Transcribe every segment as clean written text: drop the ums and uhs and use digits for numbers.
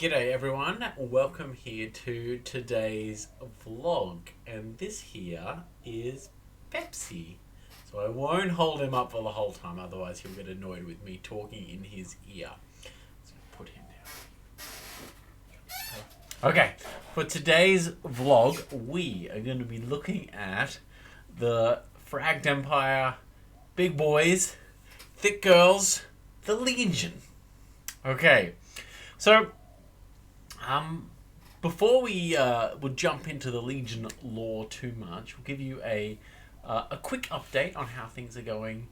G'day everyone, welcome here to today's vlog, and this here is Pepsi. So I won't hold him up for the whole time, otherwise he'll get annoyed with me talking in his ear. So put him down. Okay, for today's vlog we are going to be looking at the Fragged Empire, big boys, thick girls, the Legion. Okay, so before we would jump into the Legion lore too much, we'll give you a quick update on how things are going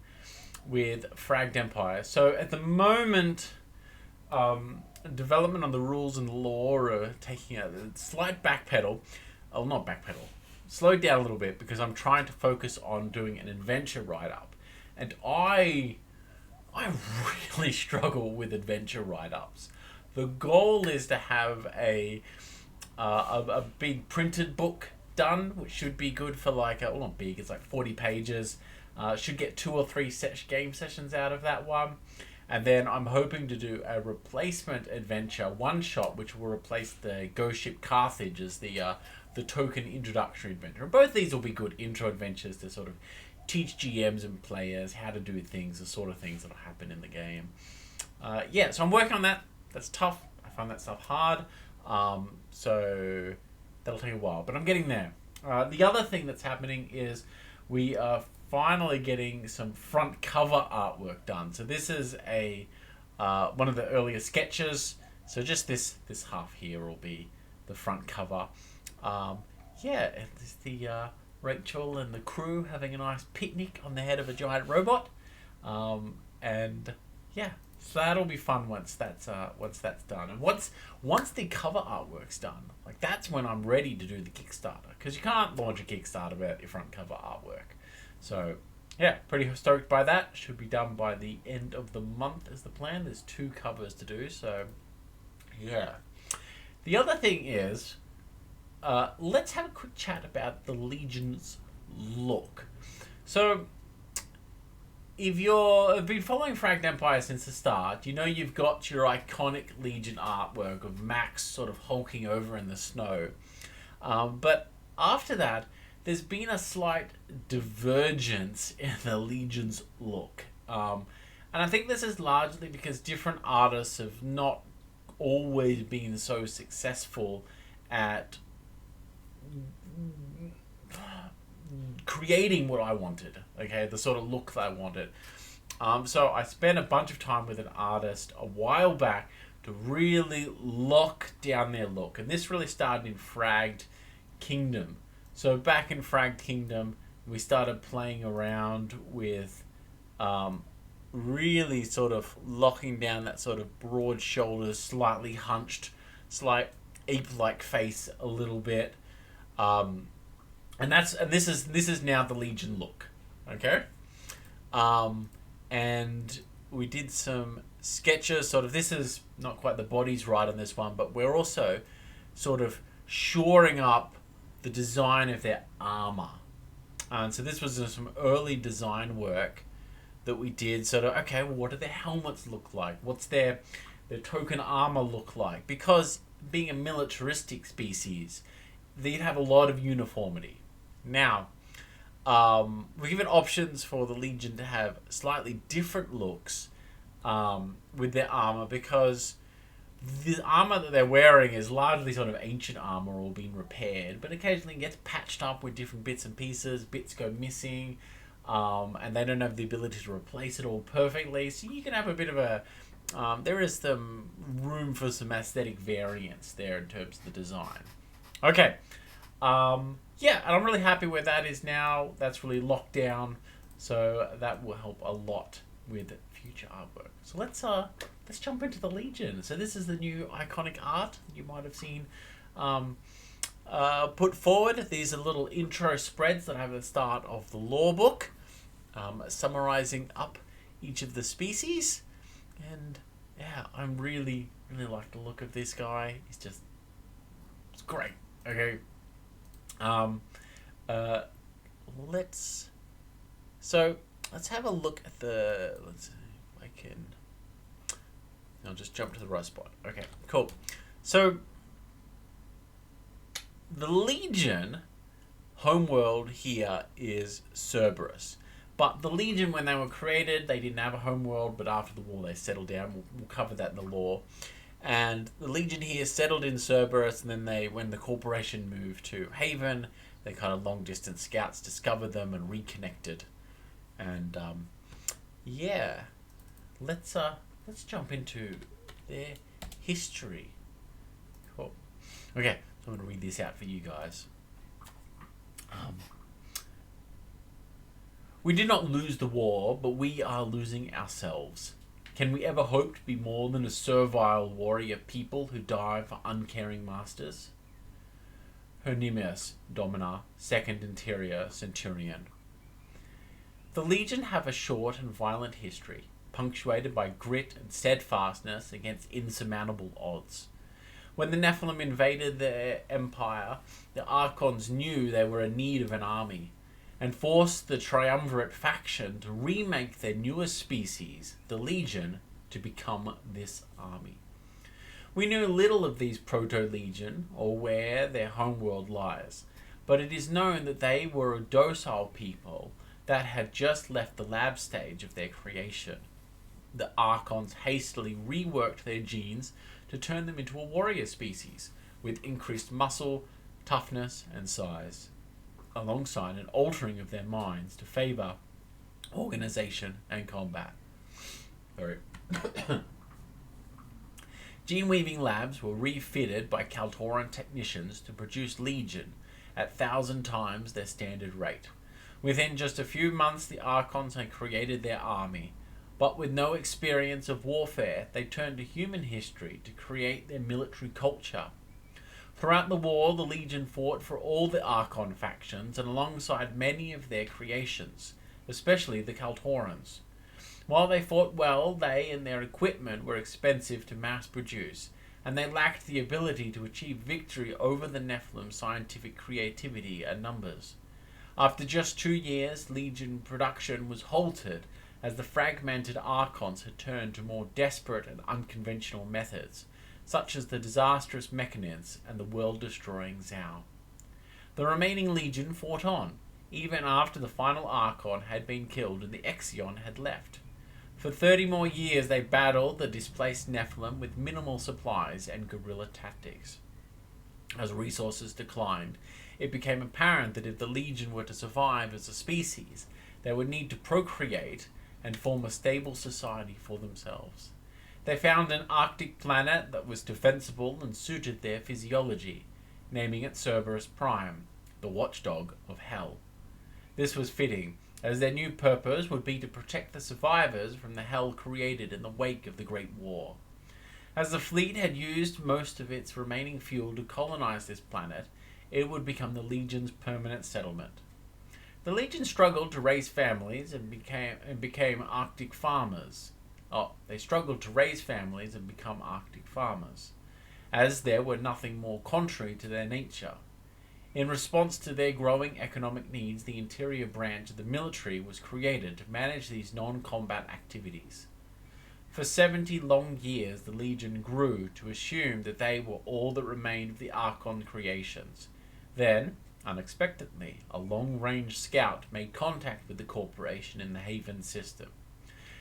with Fragged Empire. So at the moment, development on the rules and lore are taking a slight backpedal. Oh, not backpedal. Slowed down a little bit because I'm trying to focus on doing an adventure write-up. And I really struggle with adventure write-ups. The goal is to have a big printed book done, which should be good for like, well, not big, it's like 40 pages. Should get 2 or 3 game sessions out of that one. And then I'm hoping to do a replacement adventure one-shot, which will replace the Ghost Ship Carthage as the token introductory adventure. And both these will be good intro adventures to sort of teach GMs and players how to do things, the sort of things that will happen in the game. Yeah, so I'm working on that. That's tough. I find that stuff hard. So that'll take a while, but I'm getting there. The other thing that's happening is we are finally getting some front cover artwork done. So this is a one of the earlier sketches. So just this half here will be the front cover. Yeah, it's the Rachel and the crew having a nice picnic on the head of a giant robot. And yeah. So that'll be fun once that's done. And once the cover artwork's done, like that's when I'm ready to do the Kickstarter, because you can't launch a Kickstarter without your front cover artwork. So yeah, pretty stoked by that. Should be done by the end of the month is the plan. There's 2 covers to do, so yeah. The other thing is, let's have a quick chat about the Legion's look. So if you've been following Fragged Empire since the start, you know you've got your iconic Legion artwork of Max sort of hulking over in the snow. But after that, there's been a slight divergence in the Legion's look. And I think this is largely because different artists have not always been so successful at creating what I wanted, okay, the sort of look that I wanted. So I spent a bunch of time with an artist a while back to really lock down their look, and this really started in Fragged Kingdom. So back in Fragged Kingdom, we started playing around with really sort of locking down that sort of broad shoulders, slightly hunched, slight ape-like face a little bit. And this is now the Legion look, okay? And we did some sketches. Sort of, this is not quite the body's right on this one, but we're also sort of shoring up the design of their armor. And so this was some early design work that we did. Sort of, okay, well, what do their helmets look like? What's their token armor look like? Because being a militaristic species, they'd have a lot of uniformity. Now, we're given options for the Legion to have slightly different looks with their armor, because the armor that they're wearing is largely sort of ancient armor or being repaired, but occasionally gets patched up with different bits and pieces. Bits go missing, and they don't have the ability to replace it all perfectly. So you can have a bit of a there is some room for some aesthetic variance there in terms of the design. Okay. Yeah, and I'm really happy where that is now. That's really locked down, so that will help a lot with future artwork. So let's jump into the Legion. So this is the new iconic art that you might have seen put forward. These are little intro spreads that I have at the start of the lore book, summarizing up each of the species. And yeah, I'm really like the look of this guy. It's great. Okay. Let's have a look at let's see if I can, I'll just jump to the right spot. Okay, cool. So, the Legion homeworld here is Cerberus. But the Legion, when they were created, they didn't have a homeworld, but after the war they settled down. We'll cover that in the lore. And the Legion here settled in Cerberus, and then when the corporation moved to Haven, they kind of long distance scouts discovered them and reconnected. And yeah, let's jump into their history. Cool. Okay, so I'm going to read this out for you guys. We did not lose the war, but we are losing ourselves. Can we ever hope to be more than a servile warrior people who die for uncaring masters? Hernimus, Domina, 2nd Interior Centurion. The Legion have a short and violent history, punctuated by grit and steadfastness against insurmountable odds. When the Nephilim invaded their empire, the Archons knew they were in need of an army, and forced the triumvirate faction to remake their newest species, the Legion, to become this army. We knew little of these proto-Legion, or where their homeworld lies, but it is known that they were a docile people that had just left the lab stage of their creation. The Archons hastily reworked their genes to turn them into a warrior species, with increased muscle, toughness, and size, alongside an altering of their minds to favour organization and combat. Sorry. Gene-weaving labs were refitted by Kaltoran technicians to produce Legion at 1,000 times their standard rate. Within just a few months, the Archons had created their army, but with no experience of warfare, they turned to human history to create their military culture. Throughout the war, the Legion fought for all the Archon factions and alongside many of their creations, especially the Kaltorans. While they fought well, they and their equipment were expensive to mass produce, and they lacked the ability to achieve victory over the Nephilim's scientific creativity and numbers. After just 2 years, Legion production was halted as the fragmented Archons had turned to more desperate and unconventional methods, such as the disastrous Mechanids and the world-destroying Zhao. The remaining Legion fought on, even after the final Archon had been killed and the Exion had left. For 30 more years they battled the displaced Nephilim with minimal supplies and guerrilla tactics. As resources declined, it became apparent that if the Legion were to survive as a species, they would need to procreate and form a stable society for themselves. They found an Arctic planet that was defensible and suited their physiology, naming it Cerberus Prime, the watchdog of Hell. This was fitting, as their new purpose would be to protect the survivors from the hell created in the wake of the Great War. As the fleet had used most of its remaining fuel to colonize this planet, it would become the Legion's permanent settlement. The Legion struggled to raise families and became Arctic farmers. They struggled to raise families and become Arctic farmers, as there were nothing more contrary to their nature. In response to their growing economic needs, the interior branch of the military was created to manage these non-combat activities. For 70 long years, the Legion grew to assume that they were all that remained of the Archon creations. Then, unexpectedly, a long-range scout made contact with the corporation in the Haven system.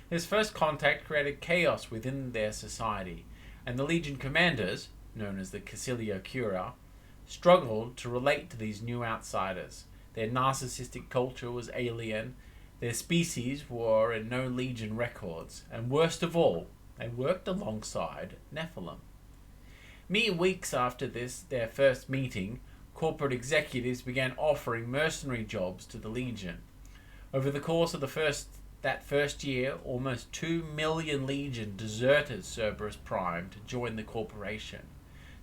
This first contact created chaos within their society, and the Legion commanders, known as the Auxilia Cura, struggled to relate to these new outsiders. Their narcissistic culture was alien, their species were in no Legion records, and worst of all, they worked alongside Nephilim. Mere weeks after their first meeting, corporate executives began offering mercenary jobs to the Legion. Over the course of that first year, almost 2 million Legion deserted Cerberus Prime to join the corporation.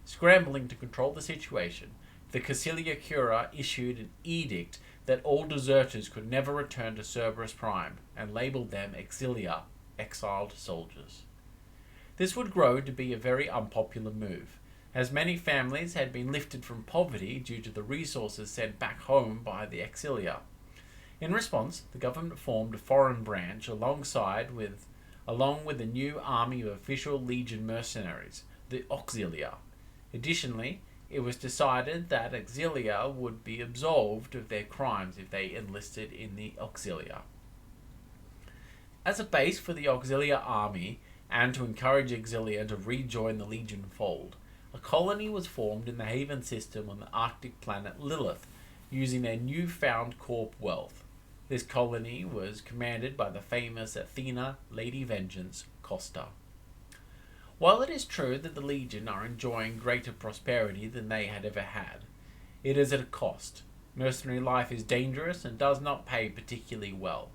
Scrambling to control the situation, the Auxilia Cura issued an edict that all deserters could never return to Cerberus Prime, and labelled them Axilla, exiled soldiers. This would grow to be a very unpopular move, as many families had been lifted from poverty due to the resources sent back home by the Axilla. In response, the government formed a foreign branch along with a new army of official Legion mercenaries, the Auxilia. Additionally, it was decided that Axilla would be absolved of their crimes if they enlisted in the Auxilia. As a base for the Auxilia army, and to encourage Axilla to rejoin the Legion fold, a colony was formed in the haven system on the Arctic planet Lilith, using their newfound corp wealth. This colony was commanded by the famous Athena Lady Vengeance Costa. While it is true that the Legion are enjoying greater prosperity than they had ever had, it is at a cost. Mercenary life is dangerous and does not pay particularly well.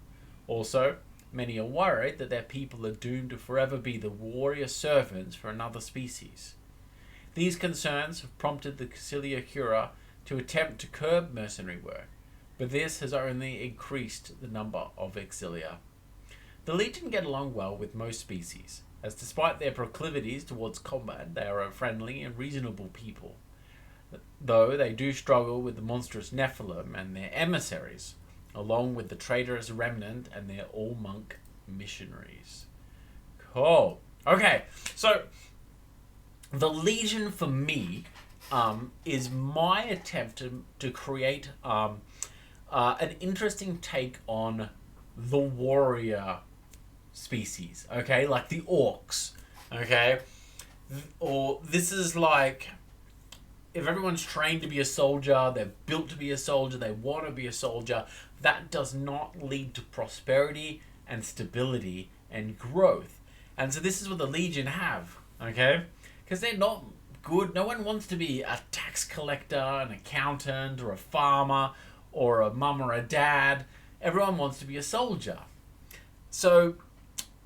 Also, many are worried that their people are doomed to forever be the warrior servants for another species. These concerns have prompted the Auxilia Cura to attempt to curb mercenary work, but this has only increased the number of Auxilia. The Legion get along well with most species, as despite their proclivities towards combat, they are a friendly and reasonable people, though they do struggle with the monstrous Nephilim and their emissaries, along with the traitorous Remnant and their all-monk missionaries. Cool. Okay, so the Legion for me is my attempt to create an interesting take on the warrior species, okay? Like the orcs, okay? Or this is like, if everyone's trained to be a soldier, they're built to be a soldier, they want to be a soldier, that does not lead to prosperity and stability and growth. And so this is what the Legion have, okay? Because they're not good. No one wants to be a tax collector, an accountant, or a farmer, or a mum or a dad. Everyone wants to be a soldier. So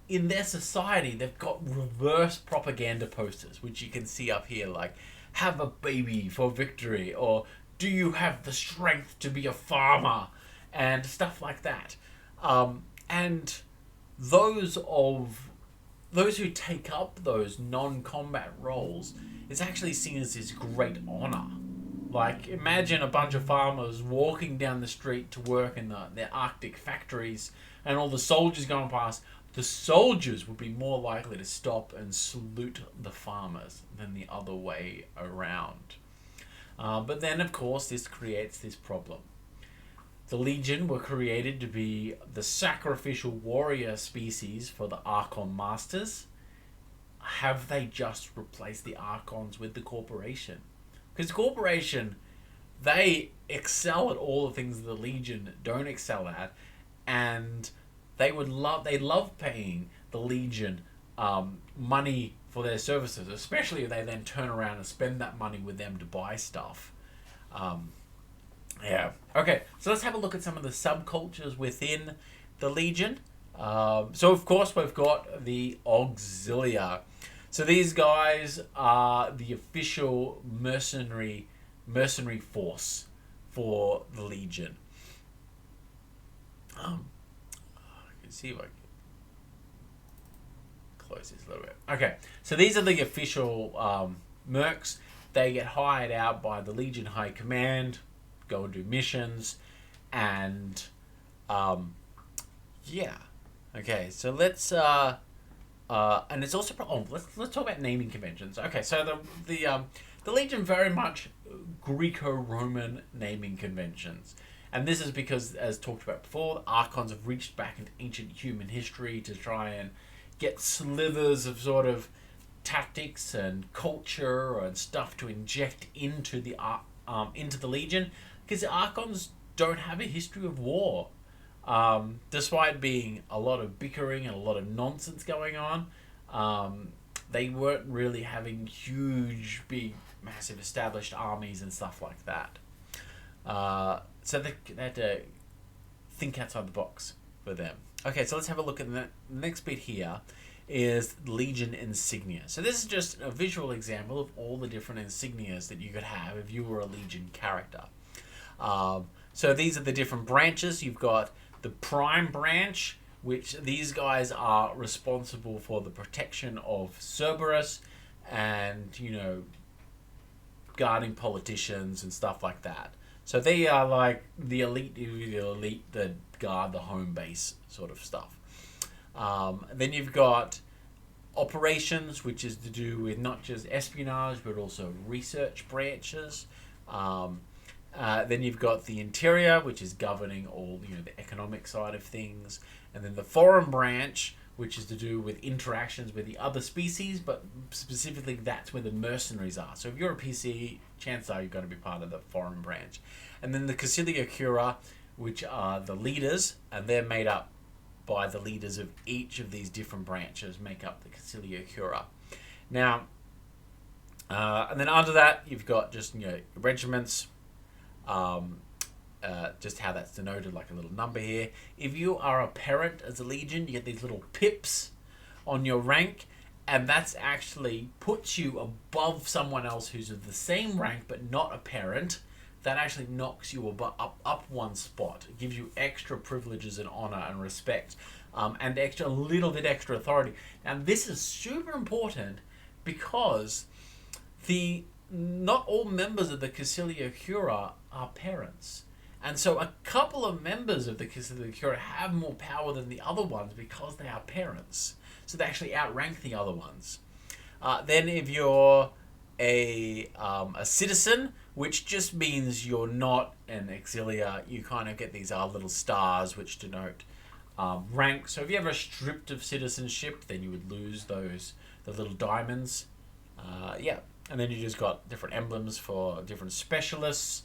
in their society, they've got reverse propaganda posters, which you can see up here, like, have a baby for victory, or do you have the strength to be a farmer, and stuff like that. And those who take up those non-combat roles is actually seen as this great honor. Like, imagine a bunch of farmers walking down the street to work in their Arctic factories, and all the soldiers going past. The soldiers would be more likely to stop and salute the farmers than the other way around. But then, of course, this creates this problem. The Legion were created to be the sacrificial warrior species for the Archon Masters. Have they just replaced the Archons with the Corporation? Because the Corporation, they excel at all the things the Legion don't excel at, and they love paying the Legion money for their services, especially if they then turn around and spend that money with them to buy stuff. Yeah. Okay, so let's have a look at some of the subcultures within the Legion. So, of course, we've got the Auxilia. So these guys are the official mercenary force for the Legion. I can see if I can close this a little bit. Okay, so these are the official mercs. They get hired out by the Legion High Command, go and do missions, and yeah. Okay, so let's and it's also let's talk about naming conventions. Okay, so the Legion very much Greco-Roman naming conventions. And this is because, as talked about before, the Archons have reached back into ancient human history to try and get slithers of sort of tactics and culture and stuff to inject into the Legion, because the Archons don't have a history of war. Despite being a lot of bickering and a lot of nonsense going on, they weren't really having huge, big, massive established armies and stuff like that. So they had to think outside the box for them. Okay, so let's have a look at the next bit here is Legion insignia. So this is just a visual example of all the different insignias that you could have if you were a Legion character. So these are the different branches. You've got the Prime Branch, which these guys are responsible for the protection of Cerberus and, guarding politicians and stuff like that. So they are like the elite that guard the home base sort of stuff. Then you've got operations, which is to do with not just espionage but also research branches. Then you've got the interior, which is governing all the economic side of things, and then the foreign branch, which is to do with interactions with the other species, but specifically that's where the mercenaries are. So if you're a PC, chances are you're going to be part of the foreign branch. And then the Auxilia Cura, which are the leaders, and they're made up by the leaders of each of these different branches, make up the Auxilia Cura. Now, and then under that, you've got just regiments, just how that's denoted, like a little number here. If you are a parent as a legion, you get these little pips on your rank, and that's actually puts you above someone else who's of the same rank but not a parent. That actually knocks you up one spot. It gives you extra privileges and honor and respect, and a little bit extra authority. Now this is super important because not all members of the Auxilia Cura are parents. And so a couple of members of the Auxilia Cura have more power than the other ones because they are parents. So they actually outrank the other ones. Then if you're a citizen, which just means you're not an Auxilia, you kind of get these little stars which denote rank. So if you ever stripped of citizenship, then you would lose the little diamonds. And then you just got different emblems for different specialists.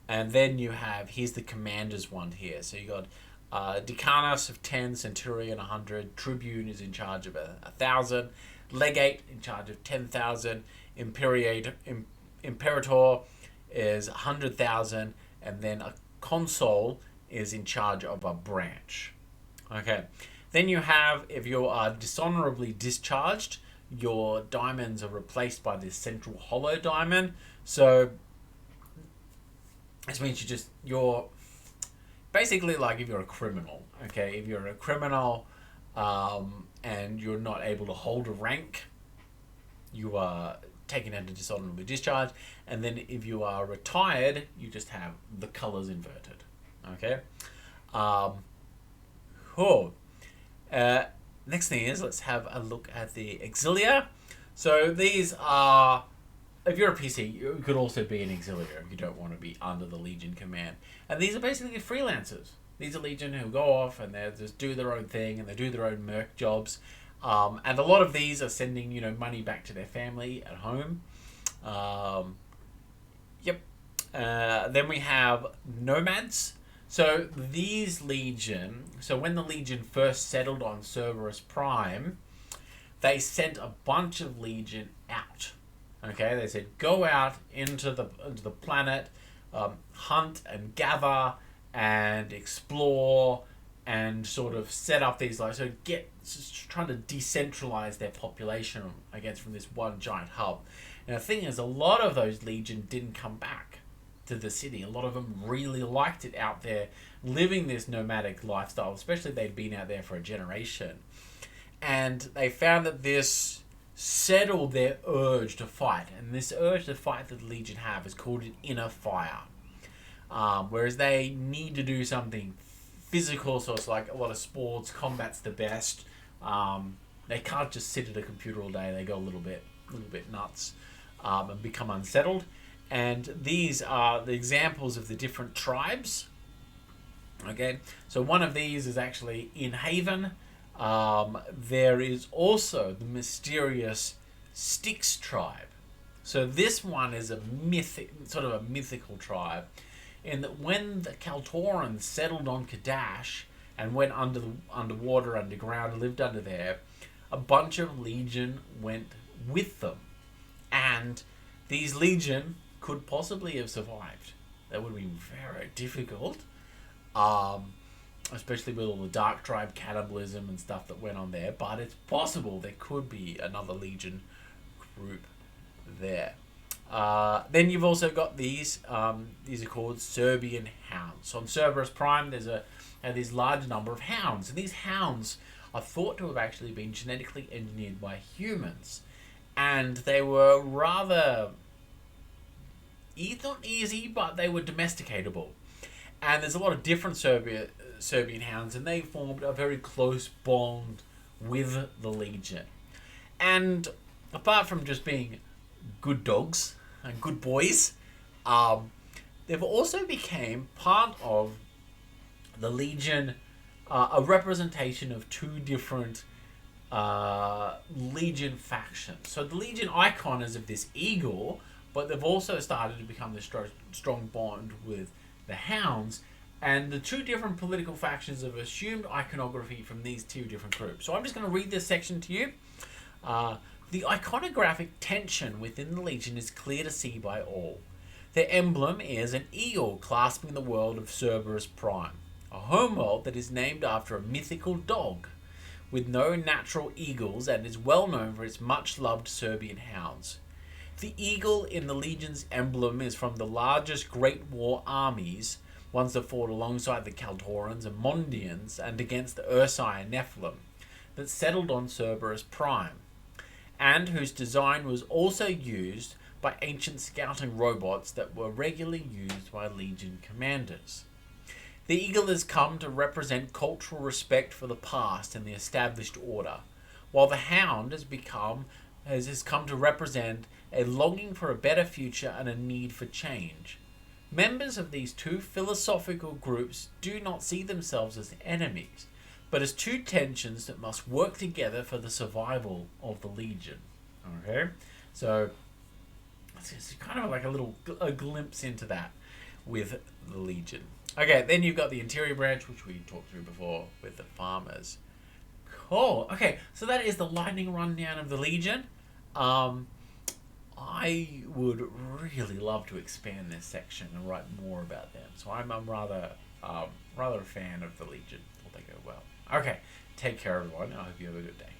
And then you have, here's the commander's one here. So you got Decanus of 10, Centurion 100, Tribune is in charge of 1,000, Legate in charge of 10,000, Imperator is 100,000, and then a Consul is in charge of a branch. Okay. Then you have, if you are dishonorably discharged, your diamonds are replaced by this central hollow diamond. So this means you're basically like if you're a criminal, okay? If you're a criminal and you're not able to hold a rank, you are taken into dishonorably discharged. And then if you are retired, you just have the colors inverted, okay? Cool. Next thing is, let's have a look at the Auxilia. So these are, if you're a PC, you could also be an Auxilia if you don't want to be under the Legion command. And these are basically freelancers. These are Legion who go off and they just do their own thing and they do their own merc jobs. And a lot of these are sending, money back to their family at home. Then we have Nomads. So these Legion, when the Legion first settled on Cerberus Prime, they sent a bunch of Legion out. Okay, they said go out into the planet, hunt and gather and explore and sort of set up these trying to decentralize their population from this one giant hub. And the thing is, a lot of those Legion didn't come back to the city. A lot of them really liked it out there, living this nomadic lifestyle, especially they'd been out there for a generation. And they found that this settled their urge to fight. And this urge to fight that the Legion have is called an inner fire. Whereas they need to do something physical, so it's like a lot of sports, combat's the best. They can't just sit at a computer all day. They go a little bit nuts and become unsettled. And these are the examples of the different tribes. Okay, so one of these is actually in Haven. There is also the mysterious Styx tribe. So this one is a mythical tribe, in that when the Kaltorans settled on Kadash and went underwater, underground, and lived under there, a bunch of Legion went with them, and these Legion could possibly have survived. That would have been very difficult, especially with all the Dark Tribe cannibalism and stuff that went on there, but it's possible there could be another Legion group there. Then you've also got these are called Serbian Hounds. So on Cerberus Prime, there's this large number of Hounds, and these Hounds are thought to have actually been genetically engineered by humans, and they were rather not easy, but they were domesticatable. And there's a lot of different Serbian Hounds, and they formed a very close bond with the Legion. And apart from just being good dogs and good boys, um, they've also became part of the Legion, a representation of two different Legion factions. So the Legion icon is of this eagle, but they've also started to become this strong bond with the Hounds, and the two different political factions have assumed iconography from these two different groups. So I'm just going to read this section to you. The iconographic tension within the Legion is clear to see by all. Their emblem is an eagle clasping the world of Cerberus Prime, a homeworld that is named after a mythical dog, with no natural eagles, and is well known for its much-loved Serbian hounds. The eagle in the Legion's emblem is from the largest Great War armies, ones that fought alongside the Kaltorans and Mondians and against the Ursai and Nephilim, that settled on Cerberus Prime, and whose design was also used by ancient scouting robots that were regularly used by Legion commanders. The eagle has come to represent cultural respect for the past and the established order, while the hound has come to represent a longing for a better future and a need for change. Members of these two philosophical groups do not see themselves as enemies, but as two tensions that must work together for the survival of the Legion. Okay, so it's kind of like a glimpse into that with the Legion. Okay, then you've got the interior branch, which we talked through before with the farmers. Cool. Okay, so that is the lightning rundown of the Legion. I would really love to expand this section and write more about them. So I'm rather a fan of the Legion. I think they go well. Okay, take care, everyone. I hope you have a good day.